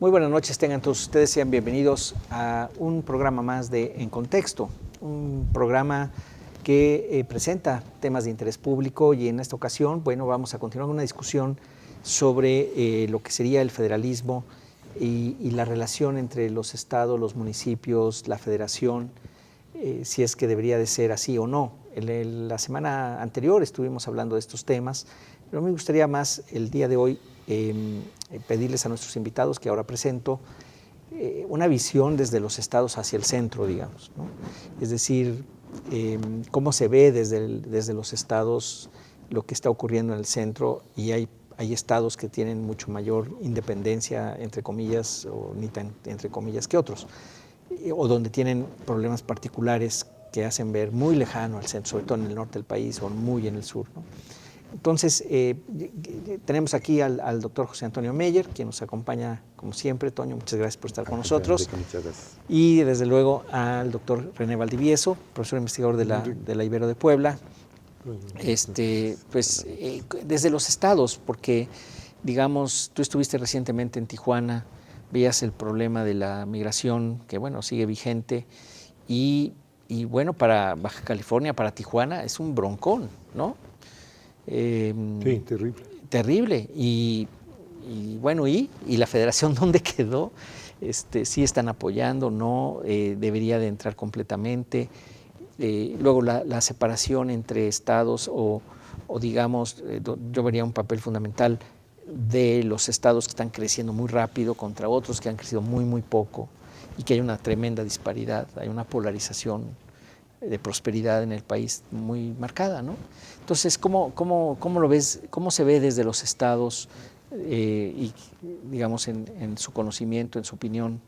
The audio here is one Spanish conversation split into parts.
Muy buenas noches, tengan todos ustedes, sean bienvenidos a un programa más de En Contexto, un programa que presenta temas de interés público y en esta ocasión, bueno, vamos a continuar con una discusión sobre lo que sería el federalismo y la relación entre los estados, los municipios, la federación, si es que debería de ser así o no. La semana anterior estuvimos hablando de estos temas, pero me gustaría más el día de hoy pedirles a nuestros invitados que ahora presento una visión desde los estados hacia el centro, digamos, ¿no? Es decir, cómo se ve desde los estados lo que está ocurriendo en el centro, y hay estados que tienen mucho mayor independencia, entre comillas, o ni tan entre comillas que otros, o donde tienen problemas particulares que hacen ver muy lejano al centro, sobre todo en el norte del país o muy en el sur, ¿no? Entonces, tenemos aquí al doctor José Antonio Meyer, quien nos acompaña como siempre. Toño, muchas gracias por estar con nosotros. Muchas gracias. Y desde luego al doctor René Valdivieso, profesor investigador de la Ibero de Puebla. Desde los estados, porque, digamos, tú estuviste recientemente en Tijuana, veías el problema de la migración, que bueno, sigue vigente, y bueno, para Baja California, para Tijuana, es un broncón, ¿no? Sí, terrible. Terrible. Y bueno, ¿y la federación dónde quedó? ¿Sí están apoyando? ¿No? ¿Debería de entrar completamente? Luego la separación entre estados o digamos, yo vería un papel fundamental de los estados que están creciendo muy rápido contra otros que han crecido muy, muy poco, y que hay una tremenda disparidad, hay una polarización de prosperidad en el país muy marcada, ¿no? Entonces, ¿cómo lo ves? ¿Cómo se ve desde los estados y, digamos, en su conocimiento, en su opinión,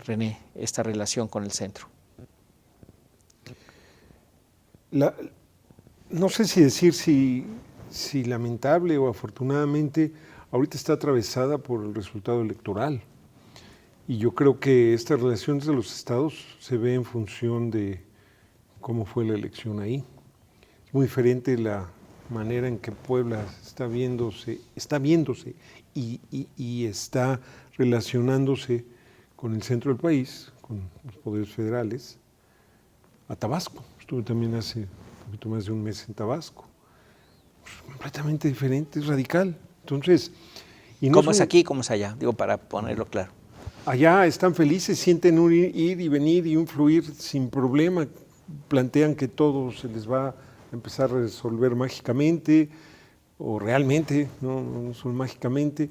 René, esta relación con el centro? No sé si decir si lamentable o afortunadamente, ahorita está atravesada por el resultado electoral. Y yo creo que esta relación de los estados se ve en función de cómo fue la elección ahí. Es muy diferente la manera en que Puebla está viéndose y está relacionándose con el centro del país, con los poderes federales, a Tabasco. Estuve también hace un poquito más de un mes en Tabasco. Completamente diferente, es radical. Entonces, ¿Cómo es aquí, cómo es allá? Digo, para ponerlo claro. Allá están felices, sienten un ir y venir y un fluir sin problema. Plantean que todo se les va a empezar a resolver mágicamente, o realmente, no son mágicamente.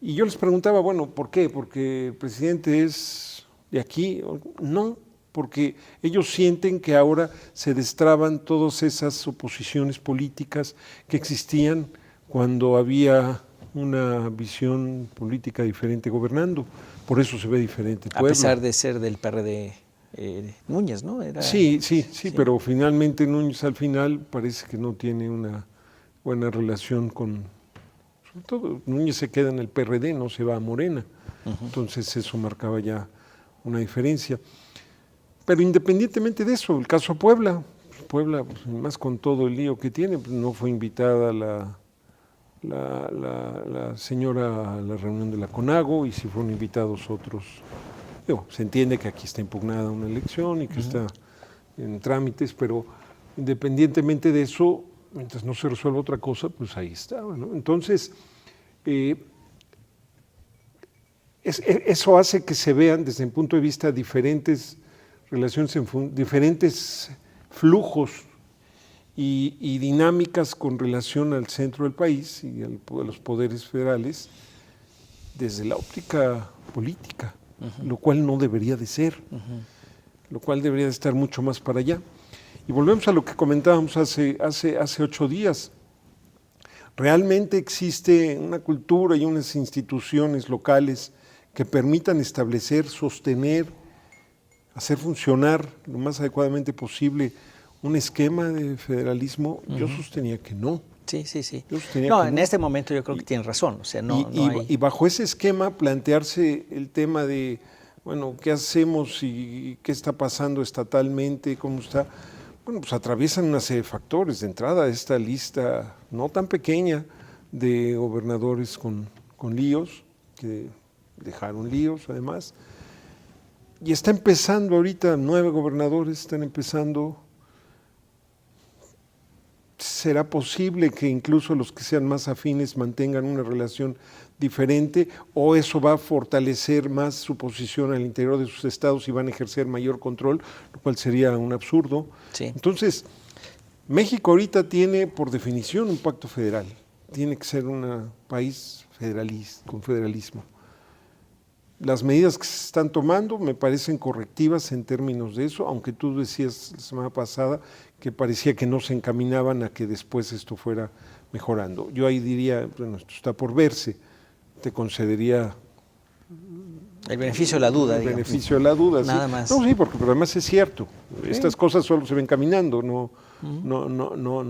Y yo les preguntaba, bueno, ¿por qué? ¿Porque el presidente es de aquí? No, porque ellos sienten que ahora se destraban todas esas oposiciones políticas que existían cuando había una visión política diferente gobernando. Por eso se ve diferente Puebla. A pesar de ser del PRD Núñez, ¿no? Sí, pero finalmente Núñez al final parece que no tiene una buena relación con... Sobre todo Núñez se queda en el PRD, no se va a Morena. Entonces eso marcaba ya una diferencia. Pero independientemente de eso, el caso Puebla, pues, más con todo el lío que tiene, pues, no fue invitada la señora a la reunión de la CONAGO, y si fueron invitados otros. Se entiende que aquí está impugnada una elección y que está en trámites, pero independientemente de eso, mientras no se resuelva otra cosa, pues ahí estaba, ¿no? Entonces, eso hace que se vean desde el punto de vista diferentes relaciones, diferentes flujos y dinámicas con relación al centro del país y a los poderes federales desde la óptica política, lo cual no debería de ser, lo cual debería de estar mucho más para allá. Y volvemos a lo que comentábamos hace 8 días. Realmente existe una cultura y unas instituciones locales que permitan establecer, sostener, hacer funcionar lo más adecuadamente posible un esquema de federalismo. Yo sostenía que no. Sí. No, en este momento yo creo que tienen razón. O sea, y bajo ese esquema plantearse el tema de, bueno, ¿qué hacemos y qué está pasando estatalmente? ¿Cómo está? Bueno, pues atraviesan una serie de factores. De entrada, esta lista no tan pequeña de gobernadores con líos, que dejaron líos además. Y está empezando ahorita, 9 gobernadores están empezando. ¿Será posible que incluso los que sean más afines mantengan una relación diferente o eso va a fortalecer más su posición al interior de sus estados y van a ejercer mayor control, lo cual sería un absurdo? Sí. Entonces, México ahorita tiene por definición un pacto federal, tiene que ser un país federalista, con federalismo. Las medidas que se están tomando me parecen correctivas en términos de eso, aunque tú decías la semana pasada que parecía que no se encaminaban a que después esto fuera mejorando. Yo ahí diría, bueno, esto está por verse, te concedería el beneficio de la duda, el beneficio de la duda, nada sí. más. No, sí, porque además es cierto, Sí. estas cosas solo se ven caminando, no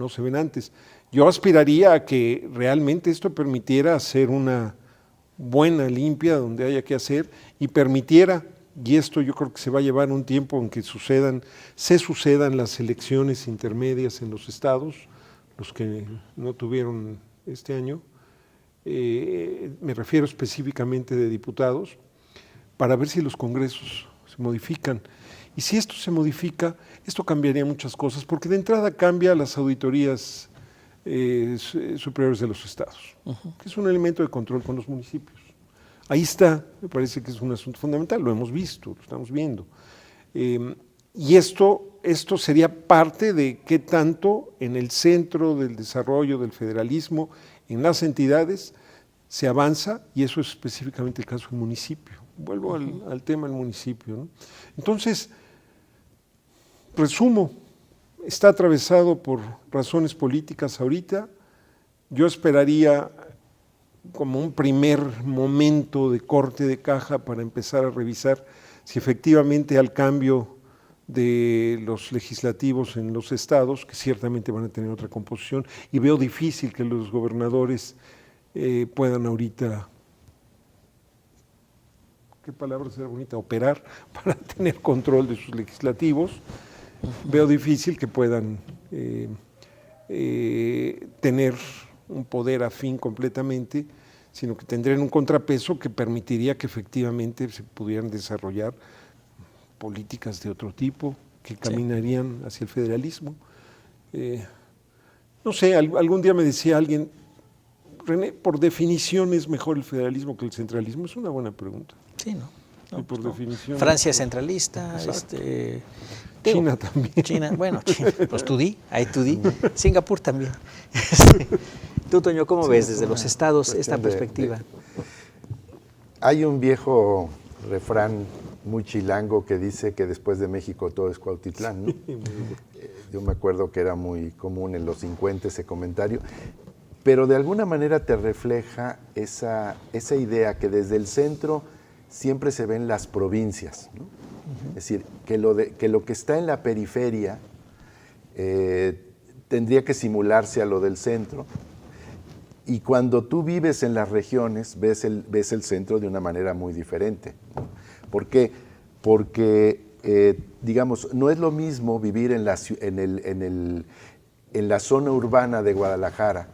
se ven antes. Yo aspiraría a que realmente esto permitiera hacer una buena, limpia, donde haya que hacer, y permitiera, y esto yo creo que se va a llevar un tiempo en que se sucedan las elecciones intermedias en los estados, los que no tuvieron este año, me refiero específicamente de diputados, para ver si los congresos se modifican. Y si esto se modifica, esto cambiaría muchas cosas, porque de entrada cambia las auditorías superiores de los estados, que es un elemento de control con los municipios. Ahí está, me parece que es un asunto fundamental, lo hemos visto, lo estamos viendo. Y esto sería parte de qué tanto en el centro del desarrollo del federalismo, en las entidades, se avanza, y eso es específicamente el caso del municipio. Vuelvo al tema del municipio, ¿no? Entonces, resumo, está atravesado por razones políticas ahorita. Yo esperaría como un primer momento de corte de caja para empezar a revisar si efectivamente al cambio de los legislativos en los estados, que ciertamente van a tener otra composición, y veo difícil que los gobernadores puedan ahorita, ¿qué palabra será bonita? Operar para tener control de sus legislativos. Veo difícil que puedan tener un poder afín completamente, sino que tendrían un contrapeso que permitiría que efectivamente se pudieran desarrollar políticas de otro tipo que caminarían hacia el federalismo. No sé, algún día me decía alguien, René, ¿por definición es mejor el federalismo que el centralismo? Es una buena pregunta. Sí, ¿no? No, por definición. Francia es centralista, China también. China, bueno, China, pues ahí tú di. Singapur también. Tú, Toño, ¿cómo ves desde los estados esta perspectiva? Hay un viejo refrán muy chilango que dice que después de México todo es Cuautitlán, ¿no? Yo me acuerdo que era muy común en los 50 ese comentario, pero de alguna manera te refleja esa idea que desde el centro siempre se ven las provincias, ¿no? Es decir, que lo que está en la periferia tendría que simularse a lo del centro, y cuando tú vives en las regiones ves el centro de una manera muy diferente, ¿no? ¿Por qué? Porque, digamos, no es lo mismo vivir en la zona urbana de Guadalajara,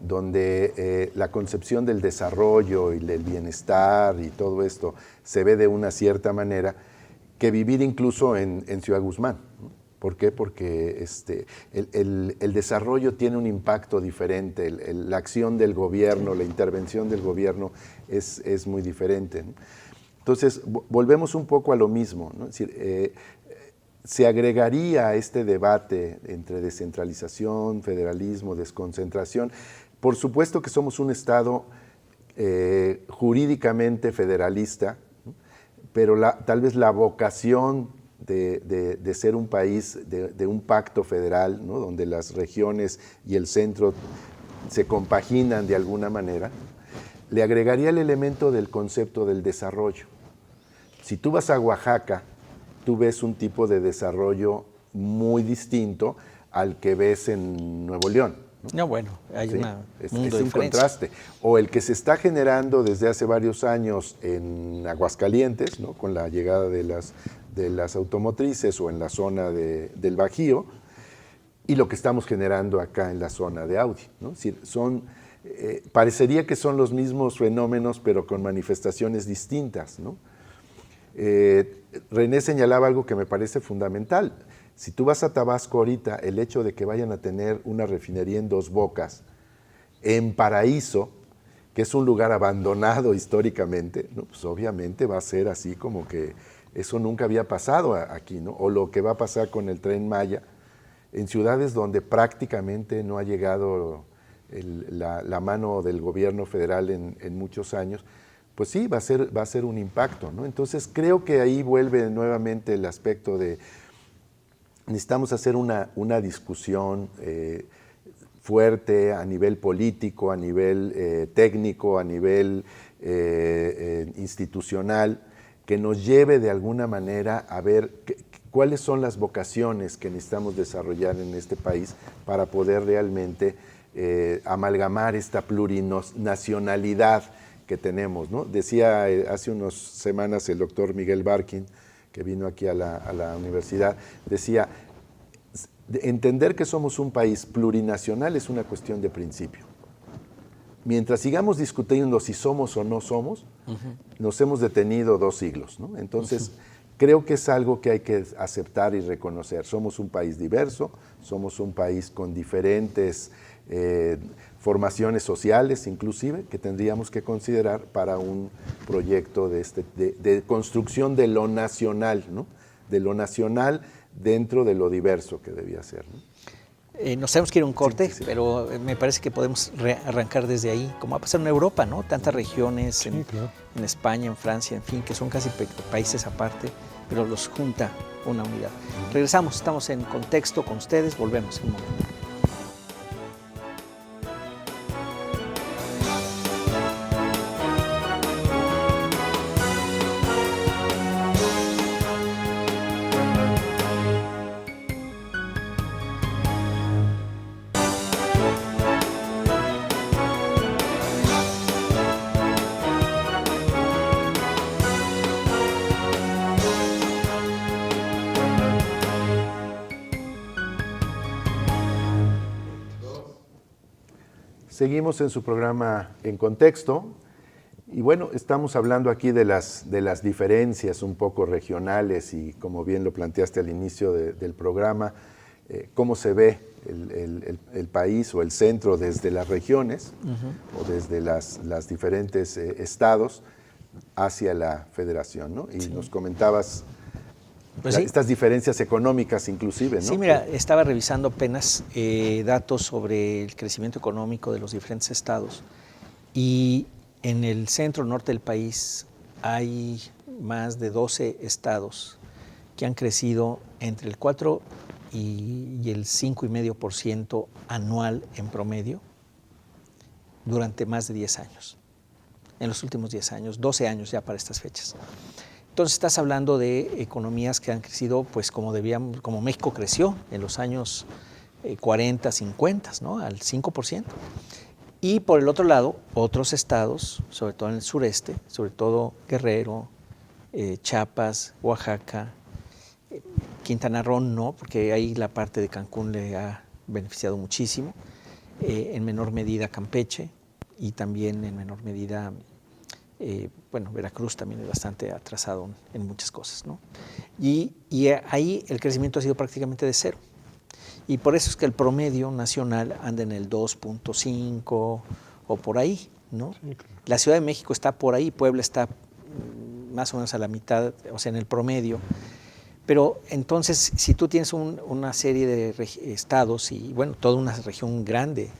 donde la concepción del desarrollo y del bienestar y todo esto se ve de una cierta manera, que vivir incluso en Ciudad Guzmán, ¿no? ¿Por qué? Porque el desarrollo tiene un impacto diferente, la acción del gobierno, la intervención del gobierno es muy diferente, ¿no? Entonces, volvemos un poco a lo mismo, ¿no? Es decir, se agregaría a este debate entre descentralización, federalismo, desconcentración. Por supuesto que somos un Estado jurídicamente federalista, ¿no? Pero tal vez la vocación de ser un país, de un pacto federal, ¿no? Donde las regiones y el centro se compaginan de alguna manera, le agregaría el elemento del concepto del desarrollo. Si tú vas a Oaxaca, tú ves un tipo de desarrollo muy distinto al que ves en Nuevo León, ¿no? No, bueno, hay ¿Sí? mundo es un contraste. O el que se está generando desde hace varios años en Aguascalientes, ¿no? Con la llegada de las automotrices, o en la zona del Bajío, y lo que estamos generando acá en la zona de Audi, ¿no? Es decir, son parecería que son los mismos fenómenos, pero con manifestaciones distintas, ¿no? René señalaba algo que me parece fundamental. Si tú vas a Tabasco ahorita, el hecho de que vayan a tener una refinería en Dos Bocas, en Paraíso, que es un lugar abandonado históricamente, ¿no? Pues obviamente va a ser así como que eso nunca había pasado aquí, ¿no? O lo que va a pasar con el Tren Maya, en ciudades donde prácticamente no ha llegado la mano del gobierno federal en muchos años, pues sí, va a ser un impacto, ¿no? Entonces creo que ahí vuelve nuevamente el aspecto de necesitamos hacer una discusión fuerte a nivel político, a nivel técnico, a nivel institucional, que nos lleve de alguna manera a ver cuáles son las vocaciones que necesitamos desarrollar en este país para poder realmente amalgamar esta plurinacionalidad que tenemos, ¿no? Decía hace unas semanas el doctor Miguel Barkin, que vino aquí a la universidad, decía, entender que somos un país plurinacional es una cuestión de principio. Mientras sigamos discutiendo si somos o no somos, nos hemos detenido 2 siglos, ¿no? Entonces, creo que es algo que hay que aceptar y reconocer. Somos un país diverso, somos un país con diferentes formaciones sociales, inclusive, que tendríamos que considerar para un proyecto de construcción de lo nacional, ¿no? De lo nacional dentro de lo diverso que debía ser, ¿no? Nos tenemos que ir a un corte, Sí. pero me parece que podemos arrancar desde ahí, como ha pasado en Europa, ¿no? Tantas regiones, claro. en España, en Francia, en fin, que son casi países aparte, pero los junta una unidad. Regresamos, estamos en contexto con ustedes, volvemos en un momento. Seguimos en su programa En Contexto y bueno, estamos hablando aquí de las diferencias un poco regionales y como bien lo planteaste al inicio del programa, cómo se ve el país o el centro desde las regiones o desde las diferentes estados hacia la federación, ¿no? Y nos comentabas Pues sí. estas diferencias económicas inclusive, ¿no? Sí, mira, estaba revisando apenas datos sobre el crecimiento económico de los diferentes estados y en el centro norte del país hay más de 12 estados que han crecido entre el 4 y el 5,5% anual en promedio durante más de 10 años. En los últimos 10 años, 12 años ya para estas fechas. Entonces estás hablando de economías que han crecido pues como México creció en los años 40, 50, ¿no? Al 5%. Y por el otro lado, otros estados, sobre todo en el sureste, sobre todo Guerrero, Chiapas, Oaxaca, Quintana Roo no, porque ahí la parte de Cancún le ha beneficiado muchísimo, en menor medida Campeche y también en menor medida Veracruz también es bastante atrasado en muchas cosas, ¿no? Y ahí el crecimiento ha sido prácticamente de cero. Y por eso es que el promedio nacional anda en el 2,5 o por ahí, ¿no? Sí, claro. La Ciudad de México está por ahí, Puebla está más o menos a la mitad, o sea, en el promedio. Pero entonces, si tú tienes una serie de estados y, bueno, toda una región grande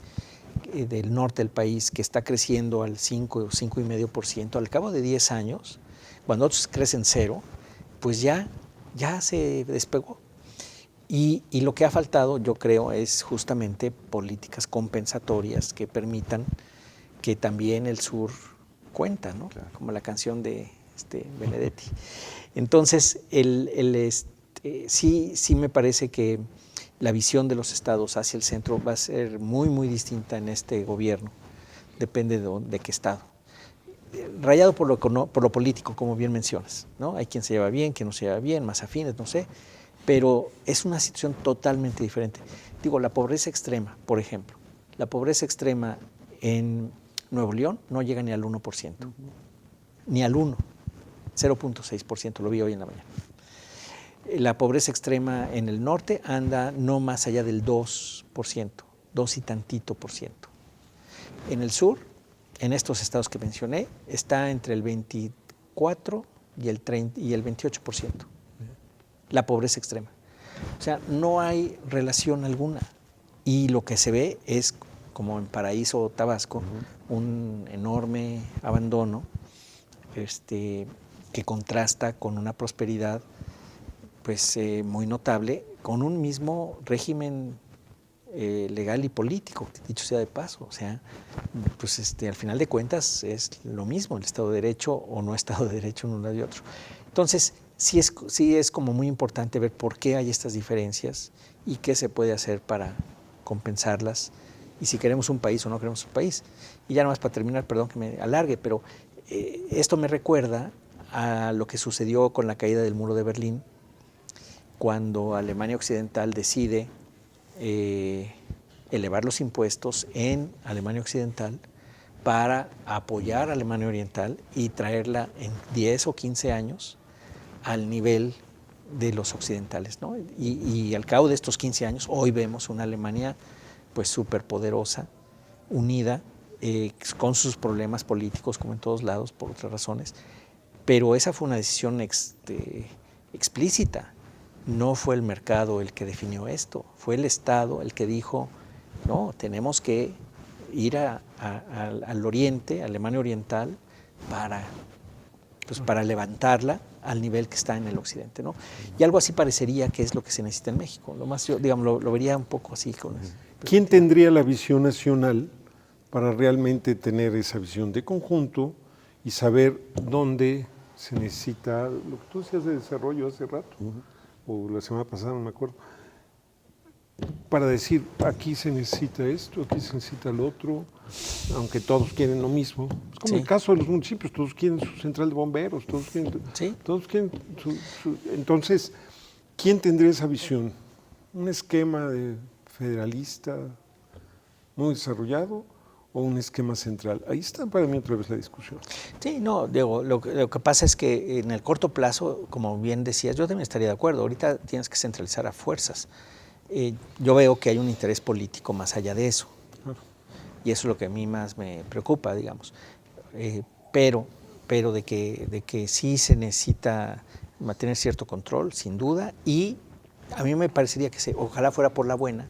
del norte del país que está creciendo al 5 o 5,5%, al cabo de 10 años, cuando otros crecen cero, pues ya se despegó. Y lo que ha faltado, yo creo, es justamente políticas compensatorias que permitan que también el sur cuenta, ¿no? Claro. Como la canción de Benedetti. Entonces, sí me parece que la visión de los estados hacia el centro va a ser muy, muy distinta en este gobierno. Depende de qué estado. Rayado por lo político, como bien mencionas, ¿no? Hay quien se lleva bien, quien no se lleva bien, más afines, no sé. Pero es una situación totalmente diferente. Digo, la pobreza extrema, por ejemplo. La pobreza extrema En Nuevo León no llega ni al 1%, ni al 1, 0.6%, lo vi hoy en la mañana. La pobreza extrema en el norte anda no más allá del 2%, 2 y tantito por ciento. En el sur, en estos estados que mencioné, está entre el 24 y el 28%, la pobreza extrema. O sea, no hay relación alguna. Y lo que se ve es, como en Paraíso, Tabasco, un enorme abandono que contrasta con una prosperidad pues, muy notable, con un mismo régimen legal y político, dicho sea de paso. O sea, pues al final de cuentas es lo mismo, el Estado de Derecho o no Estado de Derecho en un lado y otro. Entonces, sí es como muy importante ver por qué hay estas diferencias y qué se puede hacer para compensarlas, y si queremos un país o no queremos un país. Y ya nomás para terminar, perdón que me alargue, pero esto me recuerda a lo que sucedió con la caída del muro de Berlín, cuando Alemania Occidental decide elevar los impuestos en Alemania Occidental para apoyar a Alemania Oriental y traerla en 10 o 15 años al nivel de los occidentales, ¿no? Y al cabo de estos 15 años, hoy vemos una Alemania pues superpoderosa, unida, con sus problemas políticos como en todos lados, por otras razones, pero esa fue una decisión explícita. No fue el mercado el que definió esto, fue el Estado el que dijo, no, tenemos que ir al oriente, a Alemania Oriental, para levantarla al nivel que está en el occidente, ¿no? Y algo así parecería que es lo que se necesita en México. Lo más, yo, digamos, lo vería un poco así con eso. ¿Quién tendría la visión nacional para realmente tener esa visión de conjunto y saber dónde se necesita, lo que tú decías de desarrollo hace rato, o la semana pasada, no me acuerdo, para decir, aquí se necesita esto, aquí se necesita lo otro, aunque todos quieren lo mismo? Es como el caso de los municipios, todos quieren su central de bomberos, todos quieren entonces, ¿quién tendría esa visión? ¿Un esquema federalista muy desarrollado o un esquema central? Ahí está para mí otra vez la discusión. Sí, no, Diego, lo que pasa es que en el corto plazo, como bien decías, yo también estaría de acuerdo. Ahorita tienes que centralizar a fuerzas. Yo veo que hay un interés político más allá de eso. Y eso es lo que a mí más me preocupa, digamos. Pero de que sí se necesita mantener cierto control, sin duda, y a mí me parecería que ojalá fuera por la buena,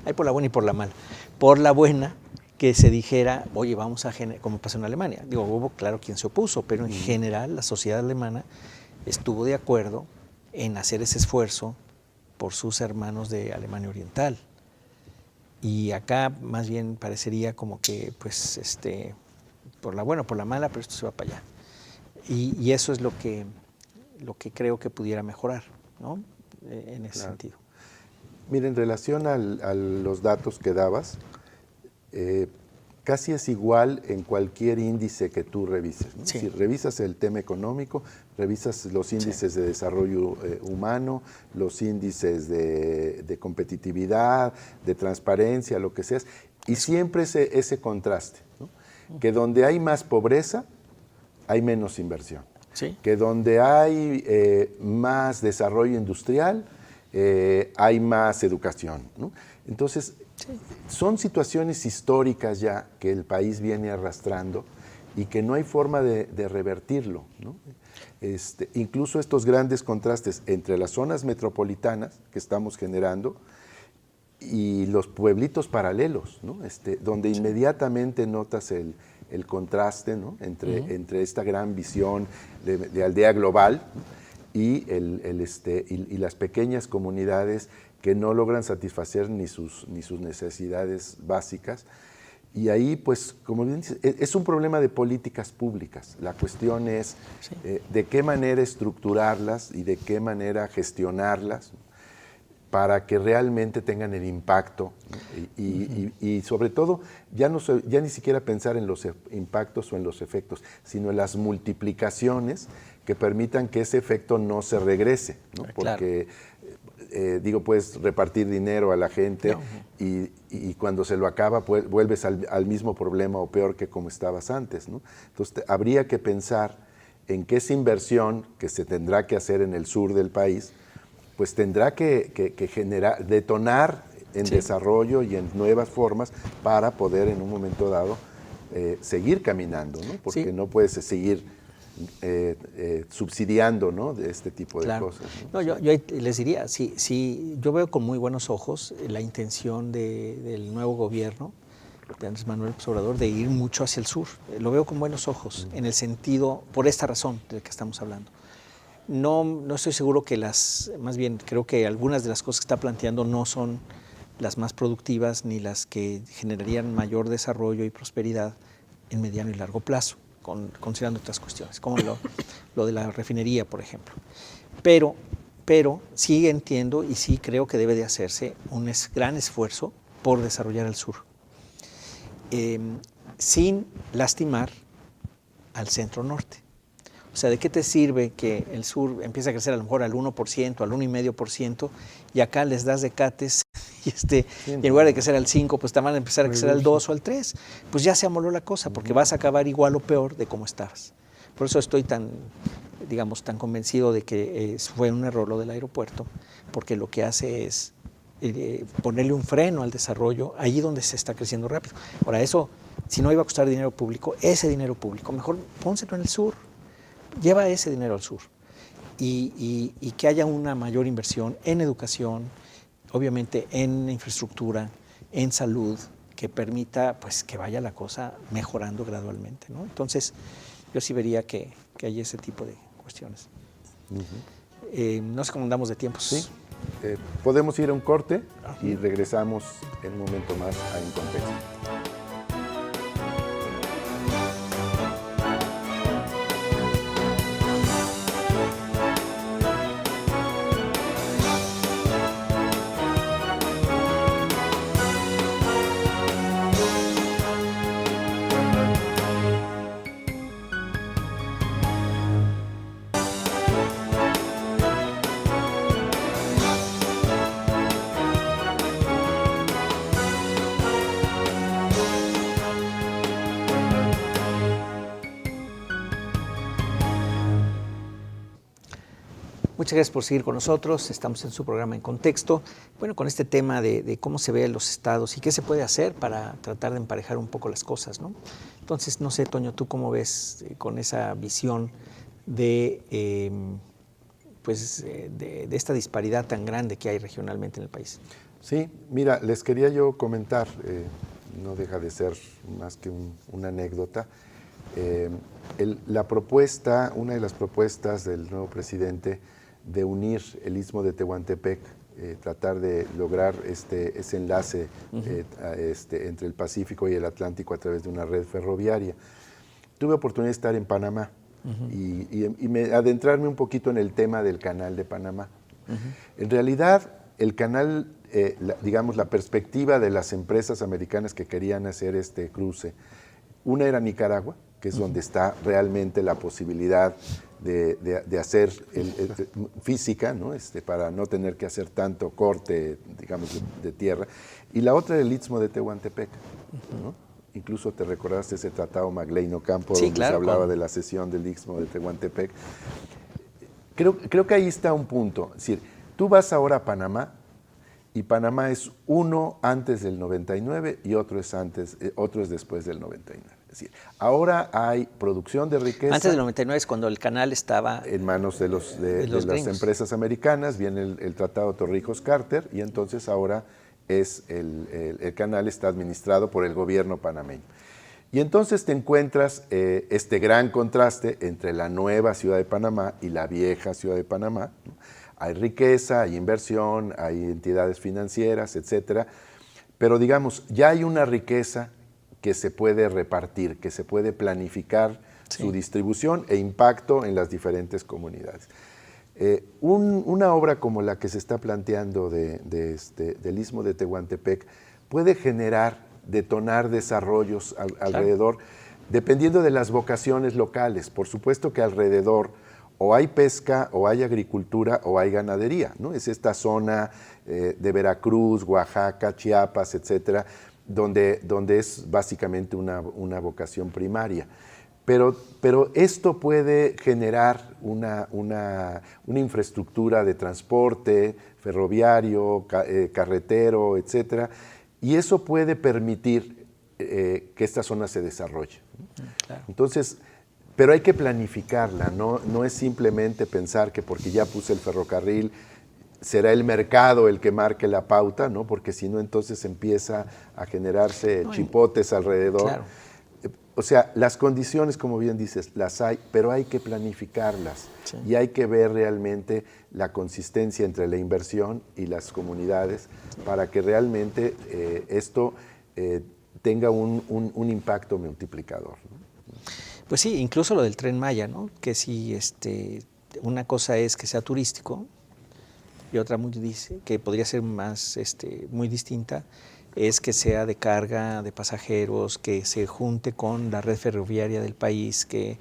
hay por la buena y por la mala. Por la buena, que se dijera, oye, vamos a generar, como pasó en Alemania. Digo, hubo claro quien se opuso, pero en general la sociedad alemana estuvo de acuerdo en hacer ese esfuerzo por sus hermanos de Alemania Oriental. Y acá más bien parecería como que, pues, por la buena o por la mala, pero esto se va para allá. Y eso es lo que creo que pudiera mejorar, ¿no? En ese sentido. Mira, en relación a los datos que dabas, casi es igual en cualquier índice que tú revises, ¿no? Sí. Si revisas el tema económico, revisas los índices de desarrollo humano, los índices de competitividad, de transparencia, lo que sea, y siempre ese contraste, ¿no? Que donde hay más pobreza, hay menos inversión. Sí. Que donde hay más desarrollo industrial, hay más educación, ¿no? Entonces, son situaciones históricas ya que el país viene arrastrando y que no hay forma de revertirlo, ¿no? Incluso estos grandes contrastes entre las zonas metropolitanas que estamos generando y los pueblitos paralelos, ¿no? Donde inmediatamente notas el contraste, ¿no? entre esta gran visión de aldea global, ¿no? y las pequeñas comunidades que no logran satisfacer ni sus necesidades básicas. Y ahí, pues, como bien dices, es un problema de políticas públicas. La cuestión es de qué manera estructurarlas y de qué manera gestionarlas para que realmente tengan el impacto, ¿no? Y sobre todo, ya ni siquiera pensar en los impactos o en los efectos, sino en las multiplicaciones que permitan que ese efecto no se regrese, ¿no? Porque puedes repartir dinero a la gente y cuando se lo acaba vuelves al mismo problema o peor que como estabas antes, ¿no? Entonces habría que pensar en que esa inversión que se tendrá que hacer en el sur del país, pues tendrá que generar, detonar en desarrollo y en nuevas formas para poder en un momento dado seguir caminando, ¿no? Porque no puedes seguir subsidiando, ¿no?, de este tipo de cosas, ¿no? Yo les diría, sí, yo veo con muy buenos ojos la intención del nuevo gobierno de Andrés Manuel López Obrador de ir mucho hacia el sur. Lo veo con buenos ojos, en el sentido, por esta razón de la que estamos hablando. No estoy seguro que más bien creo que algunas de las cosas que está planteando no son las más productivas ni las que generarían mayor desarrollo y prosperidad en mediano y largo plazo, considerando otras cuestiones, como lo de la refinería, por ejemplo. Pero sí entiendo y sí creo que debe de hacerse un gran esfuerzo por desarrollar el sur, sin lastimar al centro norte. O sea, ¿de qué te sirve que el sur empiece a crecer a lo mejor al 1%, al 1,5%, y acá les das decates y en lugar de crecer al 5%, pues te van a empezar a crecer al 2 o al 3%? Pues ya se amoló la cosa, porque vas a acabar igual o peor de como estabas. Por eso estoy tan convencido de que fue un error lo del aeropuerto, porque lo que hace es ponerle un freno al desarrollo allí donde se está creciendo rápido. Ahora, eso, si no iba a costar dinero público, ese dinero público, mejor pónselo en el sur. Lleva ese dinero al sur y que haya una mayor inversión en educación, obviamente en infraestructura, en salud, que permita pues que vaya la cosa mejorando gradualmente, ¿no? Entonces, yo sí vería que haya ese tipo de cuestiones. No sé cómo andamos de tiempo. Sí. Podemos ir a un corte y regresamos en un momento más a En Contexto. Muchas gracias por seguir con nosotros. Estamos en su programa En Contexto. Bueno, con este tema de cómo se ven los estados y qué se puede hacer para tratar de emparejar un poco las cosas, ¿no? Entonces, no sé, Toño, ¿tú cómo ves con esa visión de esta disparidad tan grande que hay regionalmente en el país? Sí, mira, les quería yo comentar, no deja de ser más que una anécdota. Una de las propuestas del nuevo presidente de unir el Istmo de Tehuantepec, tratar de lograr ese enlace entre el Pacífico y el Atlántico a través de una red ferroviaria. Tuve oportunidad de estar en Panamá y adentrarme un poquito en el tema del Canal de Panamá. En realidad, el canal, la perspectiva de las empresas americanas que querían hacer este cruce, una era Nicaragua, que es donde está realmente la posibilidad de hacer física, ¿no? Para no tener que hacer tanto corte, digamos, de tierra. Y la otra era el Istmo de Tehuantepec, ¿no? Incluso te recordaste ese tratado Magley-Ocampo, donde se hablaba de la cesión del Istmo de Tehuantepec. Creo que ahí está un punto. Es decir, tú vas ahora a Panamá, y Panamá es uno antes del 99 y otro es después del 99. Es decir, ahora hay producción de riqueza. Antes del 99 es cuando el canal estaba en manos de las empresas americanas, viene el Tratado Torrijos-Carter, y entonces ahora el canal está administrado por el gobierno panameño. Y entonces te encuentras este gran contraste entre la nueva ciudad de Panamá y la vieja ciudad de Panamá, ¿no? Hay riqueza, hay inversión, hay entidades financieras, etcétera, pero digamos, ya hay una riqueza que se puede repartir, que se puede planificar su distribución e impacto en las diferentes comunidades. Una obra como la que se está planteando del Istmo de Tehuantepec puede detonar desarrollos alrededor, dependiendo de las vocaciones locales. Por supuesto que alrededor o hay pesca, o hay agricultura, o hay ganadería, ¿no? Es esta zona de Veracruz, Oaxaca, Chiapas, etcétera, donde es básicamente una vocación primaria. Pero esto puede generar una infraestructura de transporte ferroviario, carretero, etcétera, y eso puede permitir que esta zona se desarrolle. Claro. Entonces, pero hay que planificarla, no es simplemente pensar que porque ya puse el ferrocarril será el mercado el que marque la pauta, ¿no? Porque si no, entonces empieza a generarse chipotes alrededor. Claro. O sea, las condiciones, como bien dices, las hay, pero hay que planificarlas. Sí. Y hay que ver realmente la consistencia entre la inversión y las comunidades para que realmente esto tenga un impacto multiplicador, ¿no? Pues sí, incluso lo del Tren Maya, ¿no? Que si una cosa es que sea turístico y otra que podría ser más muy distinta, es que sea de carga de pasajeros, que se junte con la red ferroviaria del país, que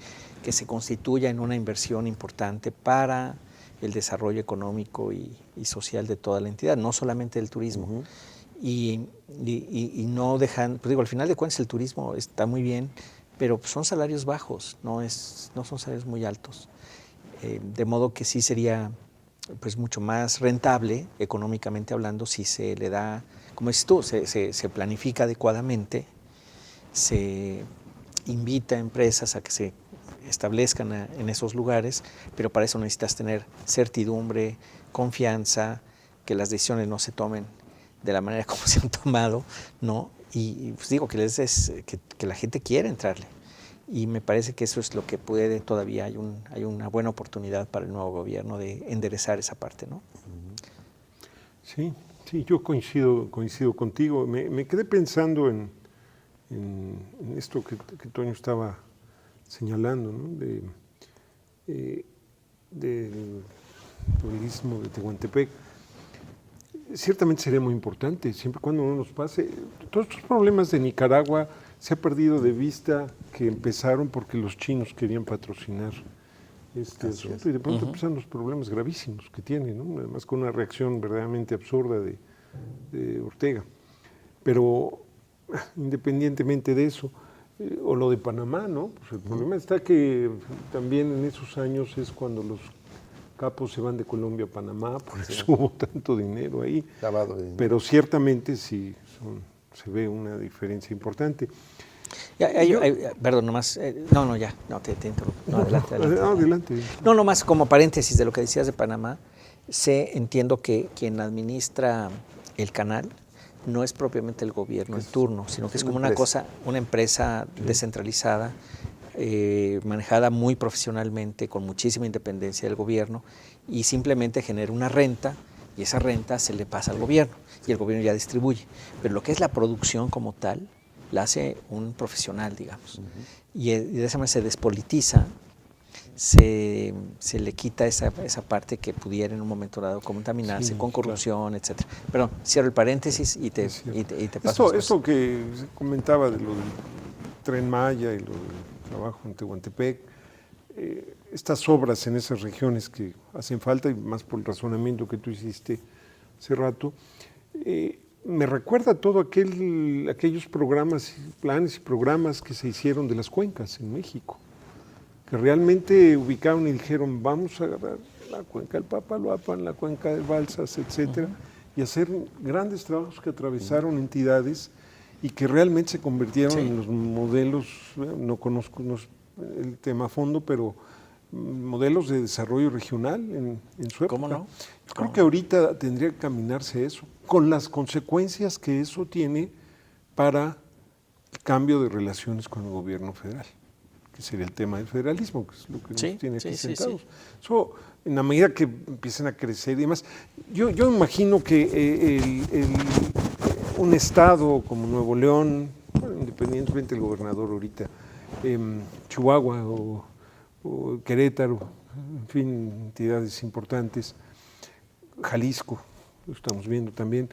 se constituya en una inversión importante para el desarrollo económico y social de toda la entidad, no solamente del turismo. Uh-huh. Y no dejan, pues digo, al final de cuentas el turismo está muy bien, pero son salarios bajos, no son salarios muy altos. De modo que sí sería pues mucho más rentable, económicamente hablando, si se le da, como dices tú, se planifica adecuadamente, se invita a empresas a que se establezcan en esos lugares, pero para eso necesitas tener certidumbre, confianza, que las decisiones no se tomen de la manera como se han tomado, ¿no? Y pues digo que la gente quiere entrarle. Y me parece que eso es lo que puede, todavía hay una buena oportunidad para el nuevo gobierno de enderezar esa parte, ¿no? Sí, yo coincido contigo. Me quedé pensando en esto que Toño estaba señalando, ¿no? Del turismo de Tehuantepec. Ciertamente sería muy importante, siempre y cuando no nos pase. Todos estos problemas de Nicaragua se ha perdido de vista que empezaron porque los chinos querían patrocinar este asunto y de pronto empezaron los problemas gravísimos que tiene, ¿no? Además con una reacción verdaderamente absurda de Ortega. Pero independientemente de eso, o lo de Panamá, ¿no? Pues el problema está que también en esos años es cuando los capos se van de Colombia a Panamá, por eso hubo tanto dinero ahí. Lavado de dinero. Pero ciertamente sí se ve una diferencia importante. Perdón, nomás, te interrumpo. No, adelante. No, nomás como paréntesis de lo que decías de Panamá, entiendo que quien administra el canal no es propiamente el gobierno en turno, sino que es como una empresa descentralizada, manejada muy profesionalmente, con muchísima independencia del gobierno, y simplemente genera una renta, y esa renta se le pasa al gobierno, y el gobierno ya distribuye. Pero lo que es la producción como tal, la hace un profesional, digamos. Y de esa manera se despolitiza, se le quita esa parte que pudiera en un momento dado contaminarse con corrupción, etcétera. Perdón, cierro el paréntesis y te paso. Eso que se comentaba de lo del Tren Maya y lo del trabajo en Tehuantepec, estas obras en esas regiones que hacen falta, y más por el razonamiento que tú hiciste hace rato, me recuerda todo aquellos planes y programas que se hicieron de las cuencas en México, que realmente ubicaron y dijeron, vamos a agarrar la cuenca del Papaloapan, la cuenca del Balsas, etcétera, y hacer grandes trabajos que atravesaron entidades y que realmente se convirtieron en los modelos, no conozco el tema a fondo, pero modelos de desarrollo regional en su época. ¿Cómo no? Yo creo que ahorita tendría que caminarse eso, con las consecuencias que eso tiene para el cambio de relaciones con el gobierno federal, que sería el tema del federalismo, que es lo que nos tiene aquí sentados. Eso, en la medida que empiecen a crecer y demás, yo imagino que un estado como Nuevo León, independientemente del gobernador ahorita, Chihuahua o Querétaro, en fin, entidades importantes, Jalisco, lo estamos viendo también,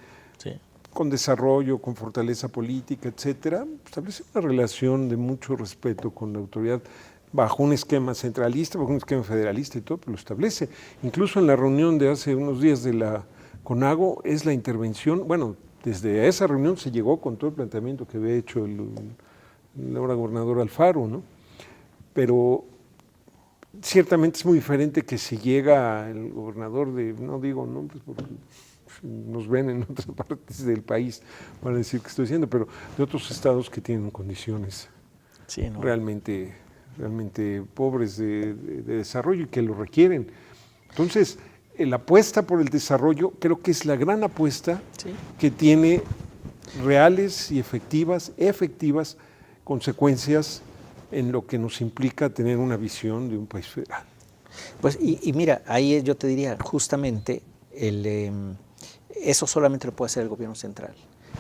con desarrollo, con fortaleza política, etcétera, establece una relación de mucho respeto con la autoridad. bajo un esquema centralista, bajo un esquema federalista y todo, pero lo establece. Incluso en la reunión de hace unos días de la CONAGO es la intervención, bueno, desde esa reunión se llegó con todo el planteamiento que había hecho el ahora gobernador Alfaro, ¿no? Pero ciertamente es muy diferente que si llega el gobernador de, no digo nombres porque nos ven en otras partes del país, van a decir que estoy diciendo, pero de otros estados que tienen condiciones Sí, ¿no? realmente pobres de desarrollo y que lo requieren. Entonces, la apuesta por el desarrollo creo que es la gran apuesta Sí. que tiene reales y efectivas consecuencias en lo que nos implica tener una visión de un país federal. Pues, y mira, ahí yo te diría, justamente, eso solamente lo puede hacer el gobierno central.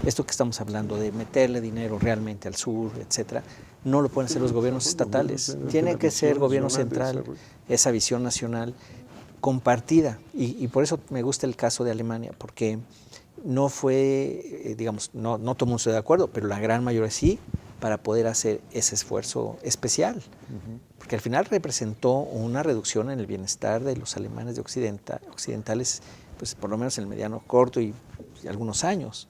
Esto que estamos hablando de meterle dinero realmente al sur, etcétera, no lo pueden hacer los gobiernos estatales. Tiene que ser gobierno central, esa visión nacional compartida. Y por eso me gusta el caso de Alemania, porque no fue, digamos, no todo el mundo está de acuerdo, pero la gran mayoría sí, para poder hacer ese esfuerzo especial. Porque al final representó una reducción en el bienestar de los alemanes de occidentales, pues por lo menos en el mediano corto y algunos años.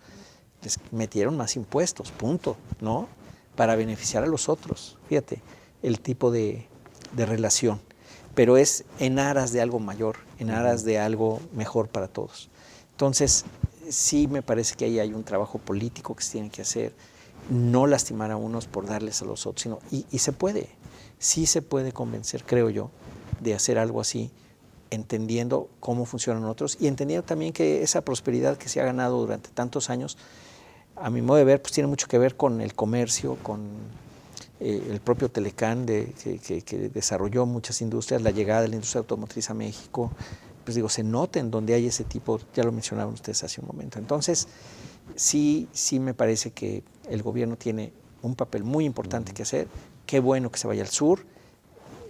Les metieron más impuestos, punto, ¿no? Para beneficiar a los otros. Fíjate, el tipo de relación. Pero es en aras de algo mayor, en aras de algo mejor para todos. Entonces, sí me parece que ahí hay un trabajo político que se tiene que hacer, no lastimar a unos por darles a los otros, sino, y se puede, sí se puede convencer, creo yo, de hacer algo así, entendiendo cómo funcionan otros y entendiendo también que esa prosperidad que se ha ganado durante tantos años, a mi modo de ver, pues tiene mucho que ver con el comercio, con el propio Telecán que desarrolló muchas industrias, la llegada de la industria automotriz a México, pues digo, se nota en donde hay ese tipo, ya lo mencionaban ustedes hace un momento. Entonces, sí me parece que el gobierno tiene un papel muy importante que hacer. Qué bueno que se vaya al sur.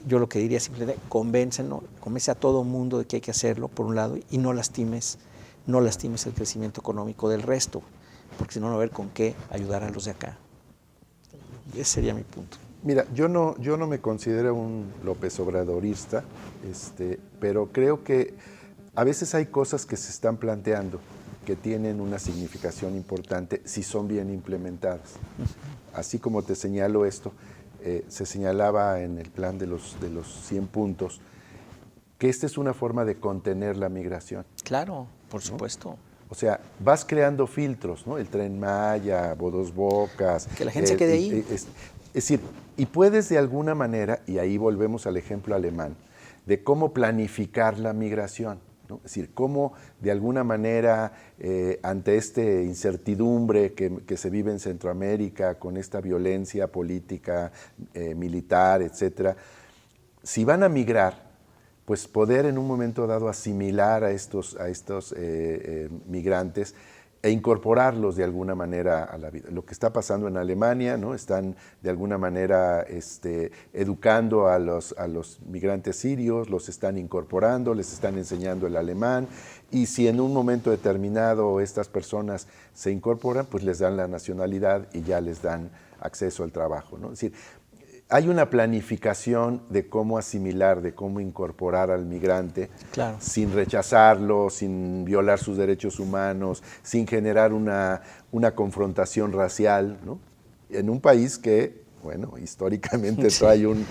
Yo lo que diría es simplemente convence a todo mundo de que hay que hacerlo, por un lado, y no lastimes el crecimiento económico del resto, porque si no, no va a haber con qué ayudar a los de acá. Ese sería mi punto. Mira, yo no me considero un López Obradorista, pero creo que a veces hay cosas que se están planteando que tienen una significación importante si son bien implementadas. Así como te señalo esto, se señalaba en el plan de los 100 puntos que esta es una forma de contener la migración. Claro, por supuesto. O sea, vas creando filtros, ¿no? El Tren Maya, Dos Bocas. Que la gente se quede ahí. Es decir, y puedes de alguna manera, y ahí volvemos al ejemplo alemán, de cómo planificar la migración, ¿no? Es decir, cómo de alguna manera, ante esta incertidumbre que se vive en Centroamérica, con esta violencia política, militar, etcétera, si van a migrar, pues poder en un momento dado asimilar a estos migrantes e incorporarlos de alguna manera a la vida. Lo que está pasando en Alemania, ¿no? Están de alguna manera educando a los migrantes sirios, los están incorporando, les están enseñando el alemán, y si en un momento determinado estas personas se incorporan, pues les dan la nacionalidad y ya les dan acceso al trabajo, ¿no? Es decir, hay una planificación de cómo asimilar, de cómo incorporar al migrante, claro, sin rechazarlo, sin violar sus derechos humanos, sin generar una confrontación racial, ¿no? En un país que, bueno, históricamente trae una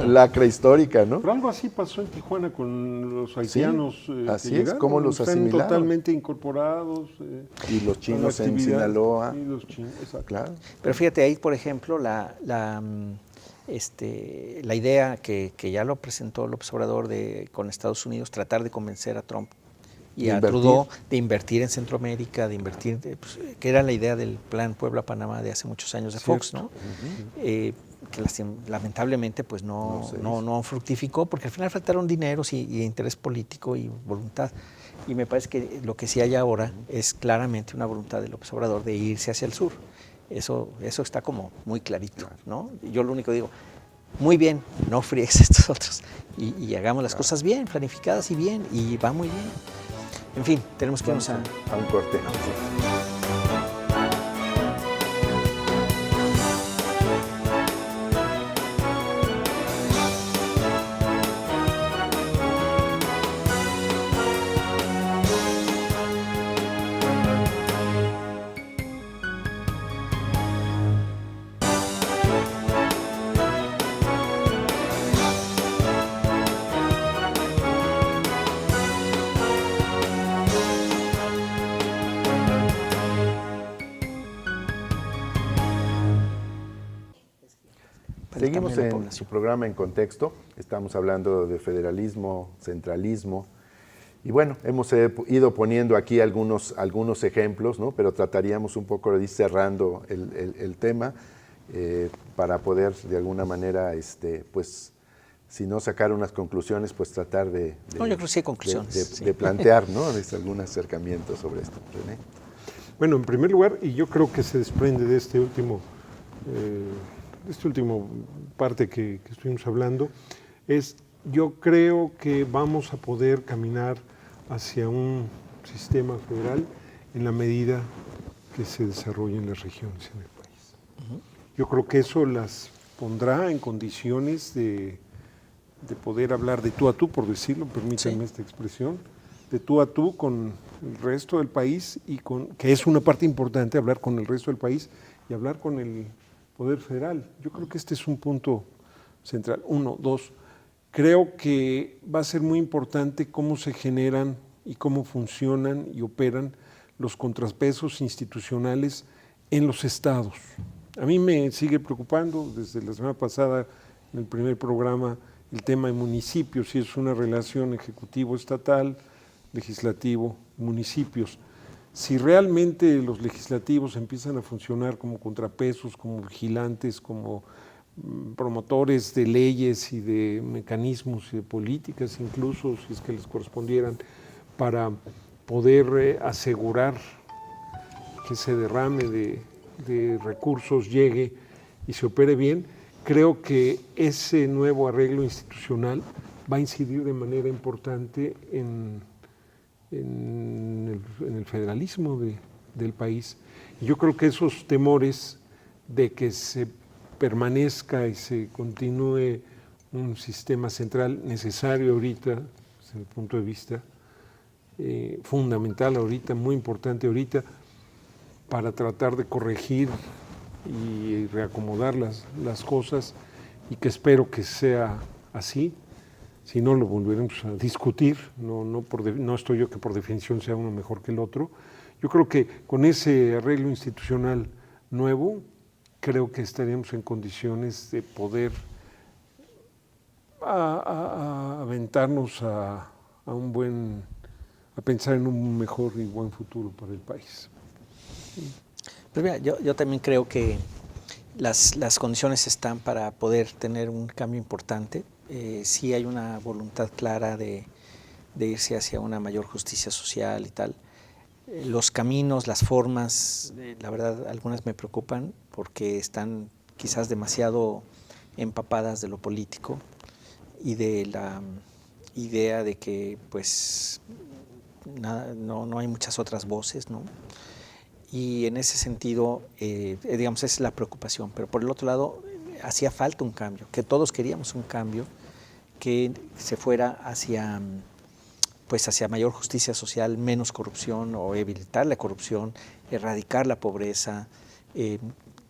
lacra histórica, ¿no? Pero algo así pasó en Tijuana con los haitianos. Sí, así es, cómo los asimilaron. Totalmente incorporados. Y los chinos en Sinaloa. Y los chinos, exacto. Claro. Pero fíjate, ahí, por ejemplo, la idea que ya lo presentó López Obrador con Estados Unidos, tratar de convencer a Trump y a Trudeau de invertir en Centroamérica, que era la idea del plan Puebla-Panamá de hace muchos años de Fox, ¿no? Que lamentablemente pues no fructificó, porque al final faltaron dineros y interés político y voluntad. Y me parece que lo que sí hay ahora es claramente una voluntad de López Obrador de irse hacia el sur. Eso está como muy clarito, ¿no? Y yo lo único que digo, muy bien, no friegues estos otros y hagamos las cosas bien, planificadas y bien, y va muy bien. En fin, tenemos que irnos a un corte. Seguimos también la en población. su programa En Contexto, estamos hablando de federalismo, centralismo, y bueno, hemos ido poniendo aquí algunos ejemplos, ¿no? Pero trataríamos un poco de ir cerrando el tema para poder de alguna manera, pues, si no sacar unas conclusiones, pues tratar de No, yo creo que sí hay conclusiones. Sí. de plantear, ¿no? Algún acercamiento sobre esto. René. Bueno, en primer lugar, y yo creo que se desprende de este último parte que estuvimos hablando, yo creo que vamos a poder caminar hacia un sistema federal en la medida que se desarrollen las regiones en el país. Yo creo que eso las pondrá en condiciones de poder hablar de tú a tú, por decirlo, permítanme esta expresión, de tú a tú con el resto del país, que es una parte importante, hablar con el resto del país y hablar con el Poder Federal. Yo creo que este es un punto central. 1, 2, creo que va a ser muy importante cómo se generan y cómo funcionan y operan los contrapesos institucionales en los estados. A mí me sigue preocupando desde la semana pasada en el primer programa el tema de municipios, si es una relación ejecutivo-estatal, legislativo-municipios. Si realmente los legislativos empiezan a funcionar como contrapesos, como vigilantes, como promotores de leyes y de mecanismos y de políticas, incluso si es que les correspondieran, para poder asegurar que ese derrame de recursos llegue y se opere bien, creo que ese nuevo arreglo institucional va a incidir de manera importante en el federalismo del país. Y yo creo que esos temores de que se permanezca y se continúe un sistema central necesario ahorita, desde mi punto de vista, fundamental ahorita, muy importante ahorita, para tratar de corregir y reacomodar las cosas, y que espero que sea así. Si no, lo volveremos a discutir. No estoy yo que por definición sea uno mejor que el otro. Yo creo que con ese arreglo institucional nuevo, creo que estaremos en condiciones de poder aventarnos a pensar en un mejor y buen futuro para el país. Pues mira, yo también creo que las condiciones están para poder tener un cambio importante. Sí hay una voluntad clara de irse hacia una mayor justicia social y tal. Los caminos, las formas, la verdad, algunas me preocupan porque están quizás demasiado empapadas de lo político y de la idea de que pues no hay muchas otras voces, ¿no? Y en ese sentido, digamos, esa es la preocupación. Pero por el otro lado, hacía falta un cambio, que todos queríamos un cambio que se fuera hacia mayor justicia social, menos corrupción, o evitar la corrupción, erradicar la pobreza,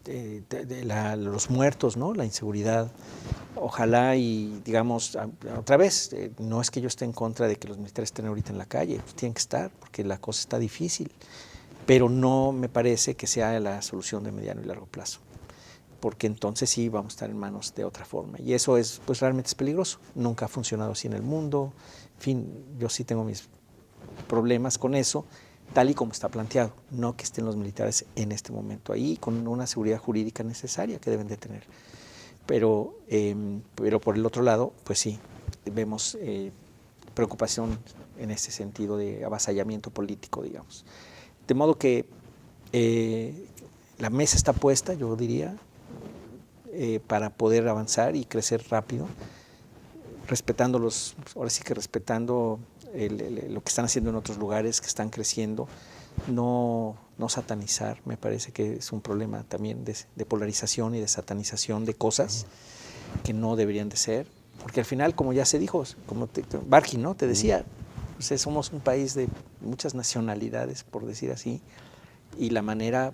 los muertos, ¿no? La inseguridad. Ojalá y, digamos, otra vez, no es que yo esté en contra de que los militares estén ahorita en la calle, pues tienen que estar, porque la cosa está difícil, pero no me parece que sea la solución de mediano y largo plazo, porque entonces sí vamos a estar en manos de otra forma, y eso es, pues realmente es peligroso. Nunca ha funcionado así en el mundo. En fin, yo sí tengo mis problemas con eso, tal y como está planteado, no que estén los militares en este momento ahí con una seguridad jurídica necesaria que deben de tener. Pero por el otro lado, pues sí, vemos preocupación en ese sentido de avasallamiento político, digamos. De modo que la mesa está puesta, yo diría, para poder avanzar y crecer rápido, respetando ahora sí que respetando lo que están haciendo en otros lugares que están creciendo, no satanizar. Me parece que es un problema también de polarización y de satanización de cosas que no deberían de ser, porque al final, como ya se dijo, como Barkin, ¿no? Te decía, pues somos un país de muchas nacionalidades, por decir así, y la manera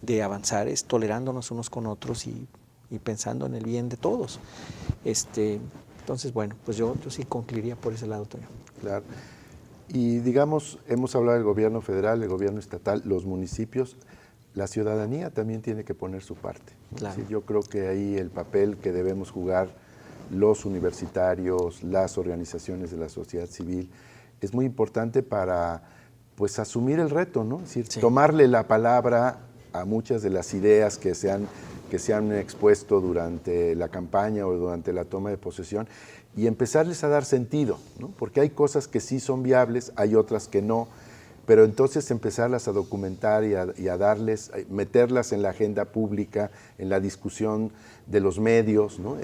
de avanzar es tolerándonos unos con otros y pensando en el bien de todos. Entonces, bueno, pues yo sí concluiría por ese lado, Toño. Claro. Y digamos, hemos hablado del gobierno federal, del gobierno estatal, los municipios. la ciudadanía también tiene que poner su parte, ¿no? Claro. Sí, yo creo que ahí el papel que debemos jugar los universitarios, las organizaciones de la sociedad civil, es muy importante para pues asumir el reto, ¿no? Es decir, Sí. tomarle la palabra a muchas de las ideas que se han expuesto durante la campaña o durante la toma de posesión y empezarles a dar sentido, ¿no? Porque hay cosas que sí son viables, hay otras que no, pero entonces empezarlas a documentar y a darles, meterlas en la agenda pública, en la discusión de los medios, ¿no?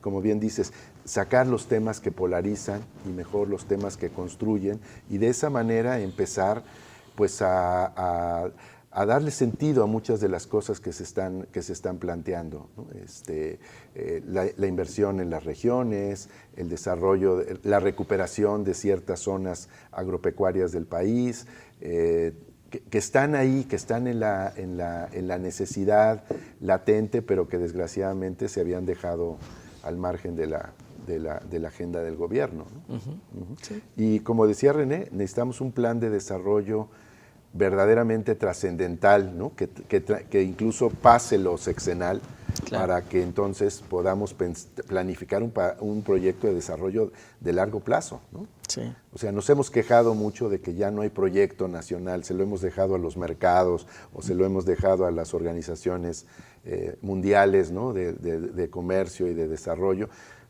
Como bien dices, sacar los temas que polarizan y mejor los temas que construyen, y de esa manera empezar pues a darle sentido a muchas de las cosas que se están planteando, ¿no? La inversión en las regiones, el desarrollo, la recuperación de ciertas zonas agropecuarias del país, que están ahí, que están en la necesidad latente, pero que desgraciadamente se habían dejado al margen de la agenda del gobierno, ¿no? Sí. Y como decía René, necesitamos un plan de desarrollo verdaderamente trascendental, ¿no? que incluso pase lo sexenal, Claro. para que entonces podamos planificar un proyecto de desarrollo de largo plazo, ¿no? Sí. O sea, nos hemos quejado mucho de que ya no hay proyecto nacional, se lo hemos dejado a los mercados o se lo hemos dejado a las organizaciones mundiales, ¿no? de comercio y de desarrollo.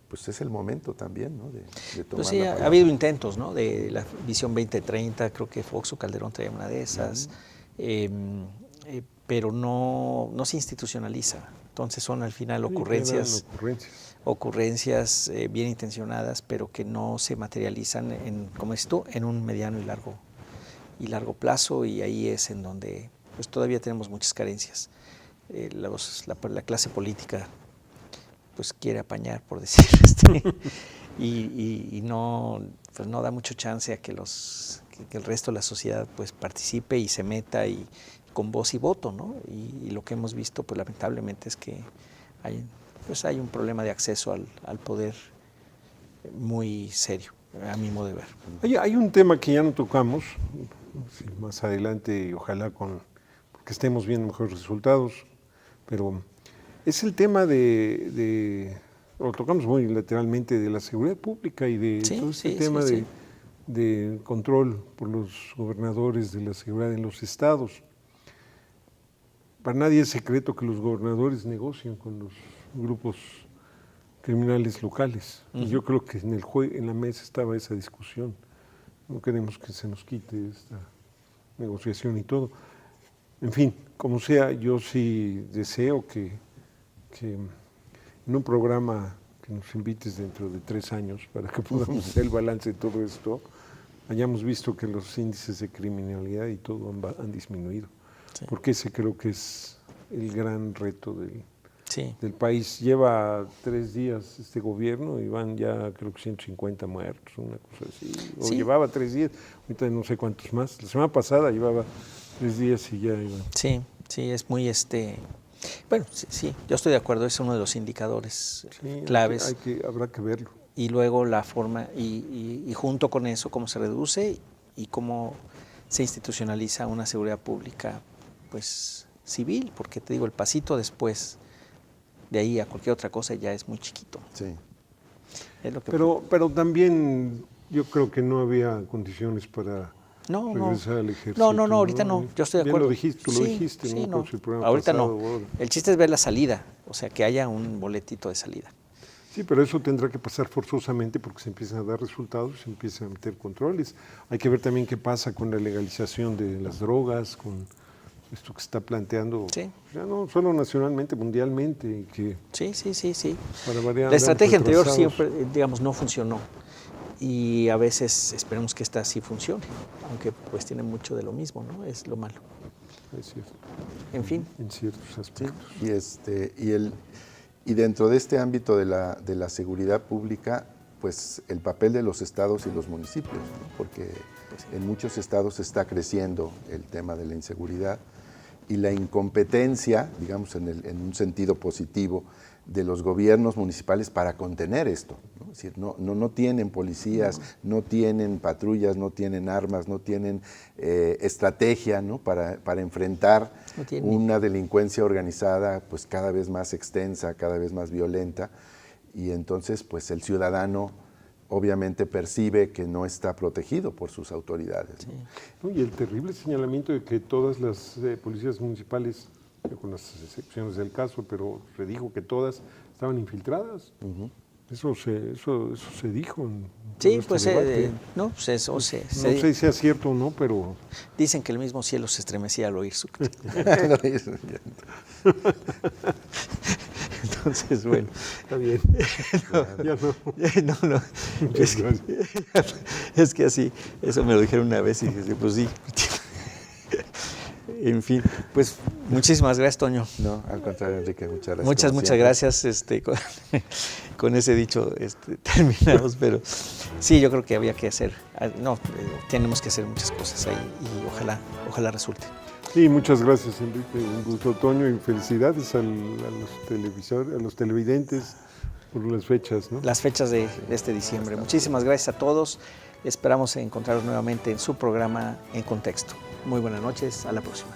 Pues es el momento también, ¿no? de tomar Pues sí, la ha palabra. habido intentos, ¿no? De la Visión 2030, creo que Fox o Calderón traía una de esas, pero no se institucionaliza. Entonces son al final ocurrencias bien intencionadas, pero que no se materializan como dices tú, en un mediano y largo plazo, y ahí es en donde pues todavía tenemos muchas carencias. La clase política pues quiere apañar, por decir, y no, pues no da mucho chance a que el resto de la sociedad pues participe y se meta y con voz y voto, ¿no? Y lo que hemos visto pues lamentablemente es que hay un problema de acceso al poder muy serio, a mi modo de ver. Hay un tema que ya no tocamos, sí, más adelante, y ojalá que estemos viendo mejores resultados, pero es el tema lo tocamos muy lateralmente, de la seguridad pública y de todo este tema de control por los gobernadores de la seguridad en los estados. Para nadie es secreto que los gobernadores negocian con los grupos criminales locales. Y yo creo que en la mesa estaba esa discusión. No queremos que se nos quite esta negociación y todo. En fin, como sea, yo sí deseo que en un programa que nos invites dentro de 3 años para que podamos hacer el balance de todo esto, hayamos visto que los índices de criminalidad y todo han disminuido. Sí. Porque ese creo que es el gran reto del país. Lleva 3 días este gobierno y van ya creo que 150 muertos, una cosa así. O llevaba 3 días, ahorita no sé cuántos más. La semana pasada llevaba 3 días y ya iban. Sí, es muy bueno, sí, yo estoy de acuerdo, es uno de los indicadores claves. Habrá que verlo. Y luego la forma, y junto con eso, cómo se reduce y cómo se institucionaliza una seguridad pública, pues, civil, porque te digo, el pasito después de ahí a cualquier otra cosa ya es muy chiquito. Sí. Es lo que pero también yo creo que no había condiciones para regresar al ejército. No, ahorita no, yo estoy de acuerdo. Tú lo dijiste, sí, ¿no? Ahorita no. El chiste es ver la salida, o sea, que haya un boletito de salida. Sí, pero eso tendrá que pasar forzosamente porque se empiezan a dar resultados, se empiezan a meter controles. Hay que ver también qué pasa con la legalización de las drogas, con esto que se está planteando, ya no solo nacionalmente, mundialmente. Y que Sí. Para variar, la estrategia anterior siempre, digamos, no funcionó. Y a veces esperemos que esta sí funcione, aunque pues tiene mucho de lo mismo, ¿no? Es lo malo. Es cierto. En fin. En ciertos aspectos. Sí, y dentro de este ámbito de la seguridad pública, pues el papel de los estados y los municipios, ¿no? Porque en muchos estados está creciendo el tema de la inseguridad y la incompetencia, digamos en un sentido positivo, de los gobiernos municipales para contener esto, ¿no? ¿no? Es decir, no tienen policías, no tienen patrullas, no tienen armas, no tienen estrategia, ¿no? para enfrentar una delincuencia organizada pues cada vez más extensa, cada vez más violenta, y entonces pues el ciudadano obviamente percibe que no está protegido por sus autoridades, ¿no? ¿No? Y el terrible señalamiento de que todas las policías municipales, con las excepciones del caso, pero redijo que todas estaban infiltradas. Eso se dijo. Sí, pues no, pues eso no sé si sea cierto o no, pero... Dicen que el mismo cielo se estremecía al oír su... Entonces, bueno. Está bien. No. Es que así, eso me lo dijeron una vez y dije, pues sí. En fin, pues muchísimas gracias, Toño. No, al contrario, Enrique, muchas gracias. Muchas gracias. Con ese dicho terminamos, pero sí, yo creo que había que hacer, tenemos que hacer muchas cosas ahí y ojalá resulte. Sí, muchas gracias, Enrique. Un gusto, Toño, y felicidades a los televidentes por las fechas, ¿no? Las fechas de este diciembre. Muchísimas gracias a todos. Esperamos encontrarnos nuevamente en su programa En Contexto. Muy buenas noches, a la próxima.